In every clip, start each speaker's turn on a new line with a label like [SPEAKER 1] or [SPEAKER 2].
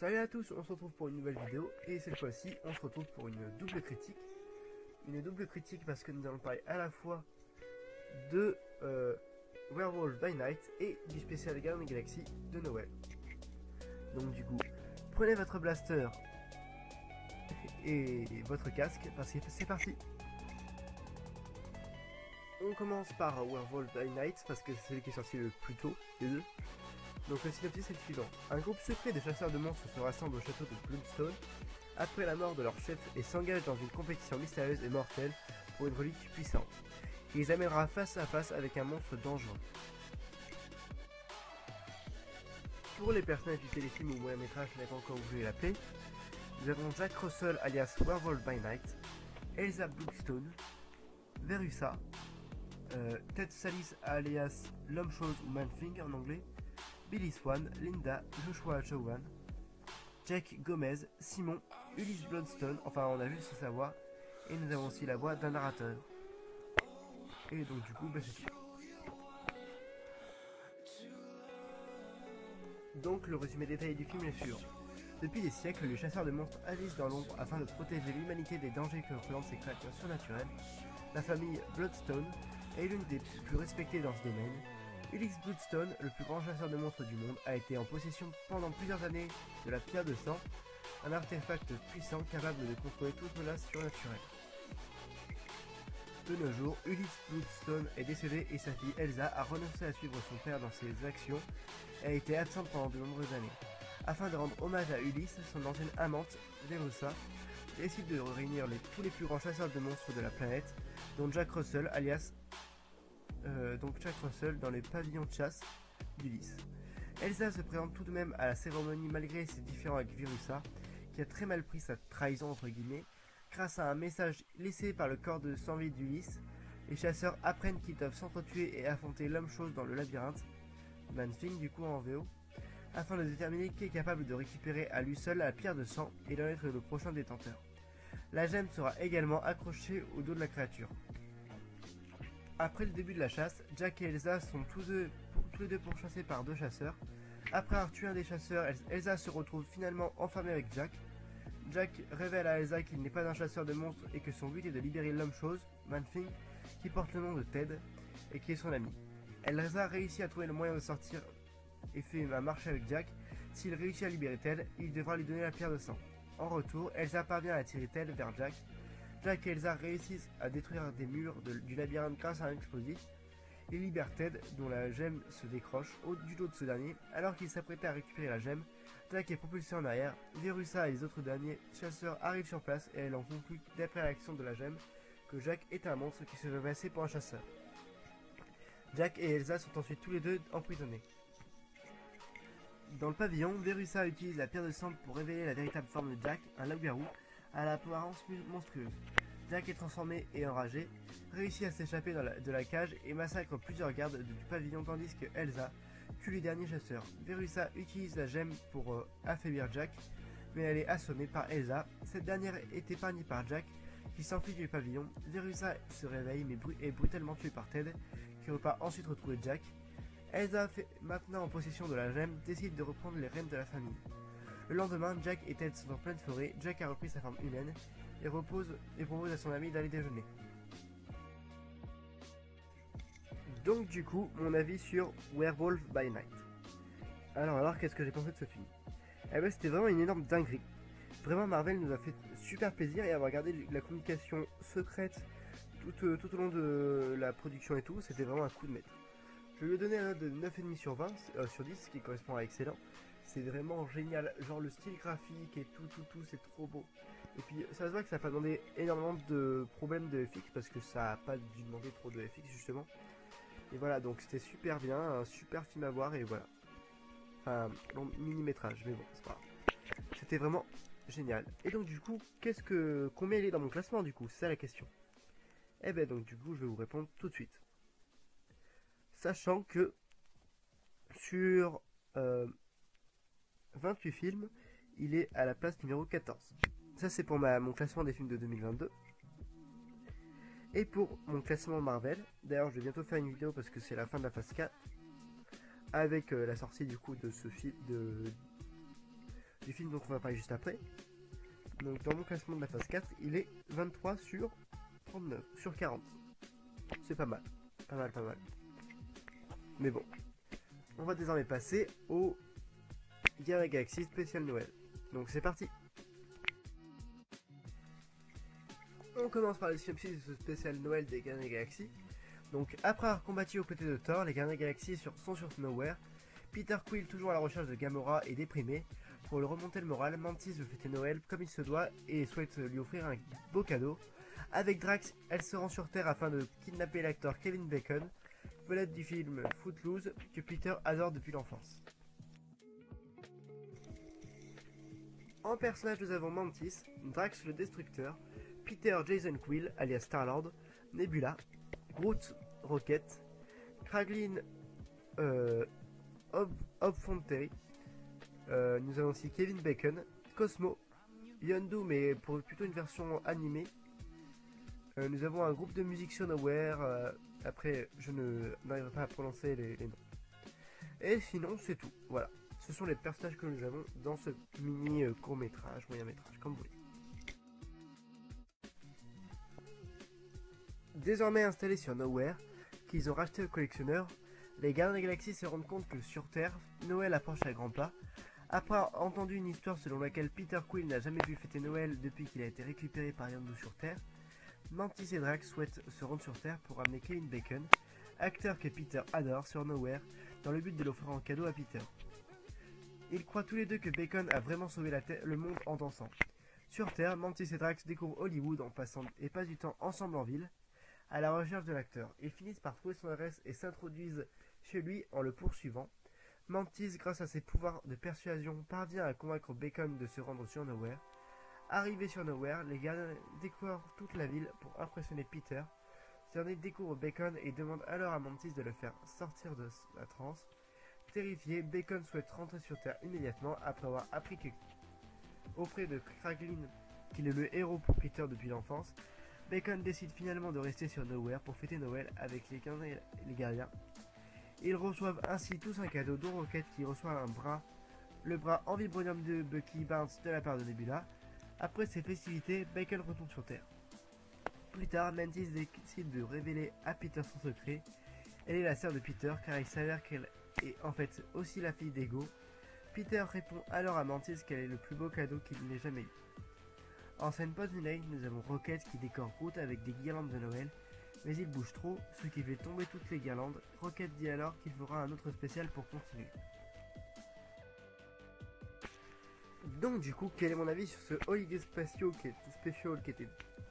[SPEAKER 1] Salut à tous, on se retrouve pour une nouvelle vidéo et cette fois-ci on se retrouve pour une double critique. Une double critique parce que nous allons parler à la fois de Werewolf by Night et du spécial Guardians Galaxy de Noël. Donc du coup, prenez votre blaster et votre casque parce que c'est parti. On commence par Werewolf by Night parce que c'est celui qui est sorti le plus tôt des deux. Donc le synopsis est le suivant. Un groupe secret de chasseurs de monstres se rassemble au château de Bloodstone après la mort de leur chef et s'engage dans une compétition mystérieuse et mortelle pour une relique puissante, qui les amènera face à face avec un monstre dangereux. Pour les personnages du téléfilm ou moyen métrage, je n'ai pas encore voulu l'appeler, nous avons Jack Russell alias Werewolf by Night, Elsa Bloodstone, Verussa, Ted Sallis alias L'Homme-Chose ou Man-Thing en anglais, Billy Swan, Linda, Joshua Chowan, Jack Gomez, Simon, Ulysse Bloodstone, enfin on a juste sa voix, et nous avons aussi la voix d'un narrateur. Et donc du coup, c'est tout. Donc le résumé détaillé du film est sûr. Depuis des siècles, les chasseurs de monstres agissent dans l'ombre afin de protéger l'humanité des dangers que représentent ces créatures surnaturelles. La famille Bloodstone est l'une des plus respectées dans ce domaine. Ulysse Bloodstone, le plus grand chasseur de monstres du monde, a été en possession pendant plusieurs années de la pierre de sang, un artefact puissant capable de contrôler toute menace surnaturelle. De nos jours, Ulysse Bloodstone est décédé et sa fille Elsa a renoncé à suivre son père dans ses actions et a été absente pendant de nombreuses années. Afin de rendre hommage à Ulysse, son ancienne amante, Verussa, décide de réunir tous les plus grands chasseurs de monstres de la planète, dont Jack Russell alias Jack Russell dans les pavillons de chasse d'Ulysse. Elsa se présente tout de même à la cérémonie malgré ses différends avec Verussa, qui a très mal pris sa trahison entre guillemets. Grâce à un message laissé par le corps de sans vie d'Ulysse, les chasseurs apprennent qu'ils doivent s'entretuer et affronter l'homme-chose dans le labyrinthe, Man-Thing du coup en VO, afin de déterminer qui est capable de récupérer à lui seul la pierre de sang et d'en être le prochain détenteur. La gemme sera également accrochée au dos de la créature. Après le début de la chasse, Jack et Elsa sont tous les deux pourchassés par deux chasseurs. Après avoir tué un des chasseurs, Elsa se retrouve finalement enfermée avec Jack. Jack révèle à Elsa qu'il n'est pas un chasseur de monstres et que son but est de libérer l'homme-chose, Man-Thing, qui porte le nom de Ted et qui est son ami. Elsa réussit à trouver le moyen de sortir et fait un marché avec Jack. S'il réussit à libérer Ted, il devra lui donner la pierre de sang. En retour, Elsa parvient à attirer Ted vers Jack. Jack et Elsa réussissent à détruire des murs du labyrinthe grâce à un explosif. Ils libèrent Ted, dont la gemme se décroche du dos de ce dernier. Alors qu'il s'apprêtait à récupérer la gemme, Jack est propulsé en arrière. Verussa et les autres derniers chasseurs arrivent sur place et elle en conclut, d'après l'action de la gemme, que Jack est un monstre qui se veut passer pour un chasseur. Jack et Elsa sont ensuite tous les deux emprisonnés. Dans le pavillon, Verussa utilise la pierre de sang pour révéler la véritable forme de Jack, un loup-garou à l'apparence monstrueuse. Jack est transformé et enragé, réussit à s'échapper de la cage et massacre plusieurs gardes du pavillon tandis que Elsa tue les derniers chasseurs. Verussa utilise la gemme pour affaiblir Jack, mais elle est assommée par Elsa. Cette dernière est épargnée par Jack qui s'enfuit du pavillon. Verussa se réveille mais est brutalement tuée par Ted qui repart ensuite retrouver Jack. Elsa, maintenant en possession de la gemme, décide de reprendre les rênes de la famille. Le lendemain, Jack et Ted sont en pleine forêt. Jack a repris sa forme humaine et propose à son ami d'aller déjeuner. Donc du coup, mon avis sur Werewolf by Night. Alors qu'est-ce que j'ai pensé de ce film? Eh ben c'était vraiment une énorme dinguerie. Vraiment Marvel nous a fait super plaisir et avoir regardé la communication secrète tout au long de la production et tout, c'était vraiment un coup de maître. Je lui ai donné un note de 9,5 sur 20, sur 10, ce qui correspond à excellent. C'est vraiment génial, genre le style graphique et tout, c'est trop beau. Et puis ça se voit que ça n'a pas demandé énormément de problèmes de FX parce que ça n'a pas dû demander trop de FX justement. Et voilà, donc c'était super bien, un super film à voir et voilà. Enfin, long mini-métrage, mais bon, c'est pas grave. C'était vraiment génial. Et donc du coup, combien il est dans mon classement du coup? C'est ça la question. Et ben donc du coup, je vais vous répondre tout de suite. Sachant que sur 28 films, il est à la place numéro 14. Ça c'est pour mon classement des films de 2022. Et pour mon classement Marvel, d'ailleurs je vais bientôt faire une vidéo parce que c'est la fin de la phase 4. Avec la sortie du coup de ce film du film dont on va parler juste après. Donc dans mon classement de la phase 4, il est 23 sur 39, sur 40. C'est pas mal, pas mal, pas mal. Mais bon, on va désormais passer au Gardiens de la Galaxie spécial Noël. Donc c'est parti. On commence par le synopsis de ce spécial Noël des Gardiens de la Galaxie. Donc après avoir combattu aux côtés de Thor, les Gardiens de la Galaxie sont sur Knowhere. Peter Quill, toujours à la recherche de Gamora, est déprimé. Pour lui remonter le moral, Mantis veut fêter Noël comme il se doit et souhaite lui offrir un beau cadeau. Avec Drax, elle se rend sur Terre afin de kidnapper l'acteur Kevin Bacon, vedette du film Footloose que Peter adore depuis l'enfance. En personnage, nous avons Mantis, Drax le Destructeur, Peter Jason Quill alias Star-Lord, Nebula, Groot Rocket, Kraglin Hobfontery. Nous avons aussi Kevin Bacon, Cosmo, Yondu mais pour plutôt une version animée. Nous avons un groupe de musique sur Nowhere. Après, je n'arriverai pas à prononcer les noms. Et sinon, c'est tout. Voilà. Ce sont les personnages que nous avons dans ce mini court-métrage, moyen-métrage, comme vous voulez. Désormais installés sur Nowhere, qu'ils ont racheté au collectionneur, les Gardiens de la Galaxie se rendent compte que sur Terre, Noël approche à grands pas. Après avoir entendu une histoire selon laquelle Peter Quill n'a jamais pu fêter Noël depuis qu'il a été récupéré par Yondu sur Terre, Mantis et Drax souhaitent se rendre sur Terre pour amener Kevin Bacon, acteur que Peter adore, sur Nowhere, dans le but de l'offrir en cadeau à Peter. Ils croient tous les deux que Bacon a vraiment sauvé le monde en dansant. Sur Terre, Mantis et Drax découvrent Hollywood en passant et passent du temps ensemble en ville, à la recherche de l'acteur. Ils finissent par trouver son adresse et s'introduisent chez lui en le poursuivant. Mantis, grâce à ses pouvoirs de persuasion, parvient à convaincre Bacon de se rendre sur Nowhere. Arrivés sur Nowhere, les gardiens découvrent toute la ville pour impressionner Peter. Ce dernier découvre Bacon et demande alors à Mantis de le faire sortir de la transe. Terrifié, Bacon souhaite rentrer sur Terre immédiatement après avoir appris auprès de Kraglin qu'il est le héros pour Peter depuis l'enfance. Bacon décide finalement de rester sur Nowhere pour fêter Noël avec les gardiens. Ils reçoivent ainsi tous un cadeau, dont Rocket qui reçoit le bras en vibranium de Bucky Barnes de la part de Nebula. Après ces festivités, Bacon retourne sur Terre. Plus tard, Mantis décide de révéler à Peter son secret. Elle est la sœur de Peter car il s'avère qu'elle est en fait aussi la fille d'Ego. Peter répond alors à Mantis qu'elle est le plus beau cadeau qu'il n'ait jamais eu. En scène post-générique, nous avons Rocket qui décore Groot avec des guirlandes de Noël, mais il bouge trop, ce qui fait tomber toutes les guirlandes. Rocket dit alors qu'il fera un autre spécial pour continuer. Donc du coup, quel est mon avis sur ce Holiday Special qui était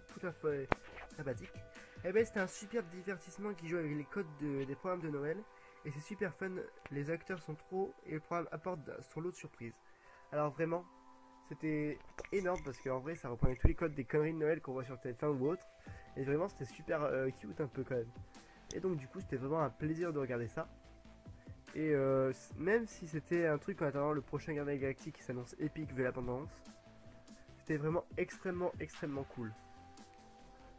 [SPEAKER 1] tout à fait sympathique? Eh ben c'était un super divertissement qui joue avec les codes des programmes de Noël, et c'est super fun, les acteurs sont trop, et le programme apporte son lot de surprises. Alors vraiment, c'était énorme parce qu'en vrai ça reprenait tous les codes des conneries de Noël qu'on voit sur TF1 ou autre. Et vraiment c'était super cute un peu quand même. Et donc du coup c'était vraiment un plaisir de regarder ça. Et même si c'était un truc en attendant le prochain Gardien de la Galaxie qui s'annonce épique vu l'abondance, c'était vraiment extrêmement cool.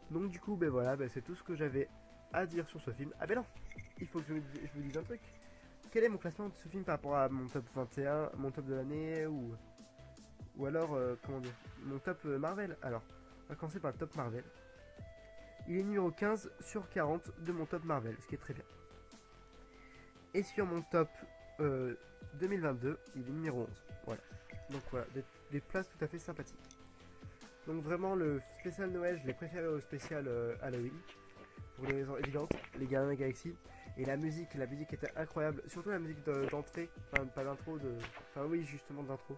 [SPEAKER 1] Donc du coup ben voilà, c'est tout ce que j'avais à dire sur ce film. Ah ben non, il faut que je vous dise un truc. Quel est mon classement de ce film par rapport à mon top 21, mon top de l'année ou alors, comment dire, mon top Marvel. Alors, on va commencer par le top Marvel. Il est numéro 15 sur 40 de mon top Marvel, ce qui est très bien. Et sur mon top 2022, il est numéro 11. Voilà. Donc voilà, des places tout à fait sympathiques. Donc vraiment, le spécial Noël, je l'ai préféré au spécial Halloween. Pour des raisons évidentes, les Gardiens de la Galaxie. Et la musique était incroyable. Surtout la musique d'entrée, enfin pas d'intro, enfin oui, justement d'intro.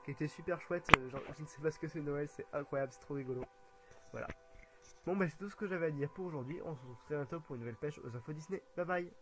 [SPEAKER 1] Qui était super chouette, genre, je ne sais pas ce que c'est Noël, c'est incroyable, c'est trop rigolo. Voilà. Bon c'est tout ce que j'avais à dire pour aujourd'hui, on se retrouve très bientôt pour une nouvelle pêche aux infos Disney. Bye bye.